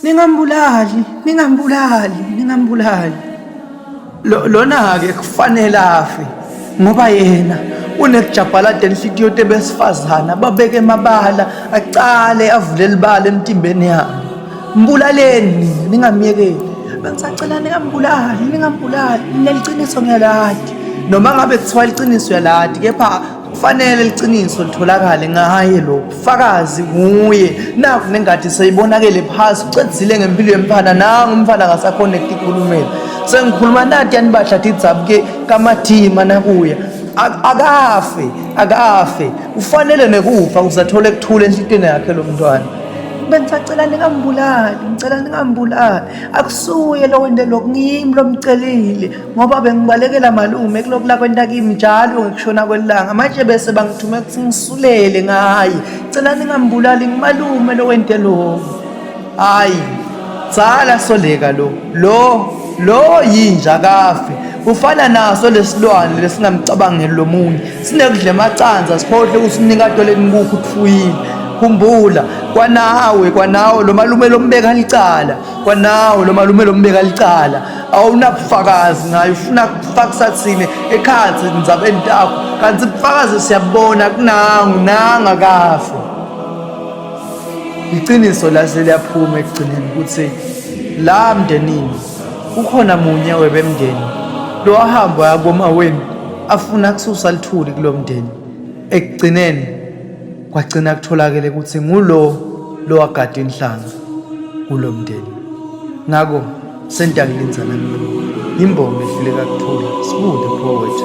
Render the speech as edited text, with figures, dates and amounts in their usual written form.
Ningambulali. Lona-ke kufanele afe ngoba yena unekujabhalada enhlitiyo tebesifazana babeke emabala acale avulele ibala emtimbeni yami. Mbulaleni, ningamyekeli. Bengisacela ningambulali. Neliciniso ngiyaladi. Noma ngabe kuthiwa liciniso uyaladi, kepha kufanele liciniso litholakale ngaye lo bufakazi nguye. Naku nengadi seyibonakele phasi ucedzile ngempilo yemfana, nangu umfana akasakhona ukukhulumela. Sengikhuluma nathi yanibahla tidzabuke kamathima nakuya. Akafe. Ufanele nekufa uzathole kuthula enhlitweni yakhe lo mntwana. Bengisacela ningambulali. Akusuye lo wende lokhu, ngimi lomcelile ngoba bengibalekela malume kulokula kwenta kimi njalo ngikushona kwelanga. Manje bese bangithume ukuthi ngisulele ngaye. Cela ningambulali, ngimalume lo wende lokhu. Hayi, tsala soleka lo yinja kafe. Ufana naso lesilwane lesingamcabangeli lo munye. Sinekudla emacanza siphohle usinikatole nkukhu kufuyile. Khumbula kwanawe lo malume lombeka licala. Awunabufakazi ngayo, ufuna kufakisa thine ekhansi ndzabeni takho. Kanti ubufakazi siyabona kunanga kafe. Iqiniso lase liyaphuma ekugcineni ukuthi la mndenini ukhona munye webemndeni lo ahamba yakomaweni afuna kususa lithuli kulo mndeni. Ekugcineni kwagcina kutholakele ukuthi ngulo wagada inhlanga kulo mndeni. Ngako sentakulinzana ngalo imbongo ehluleka kuthula. Sibude poet.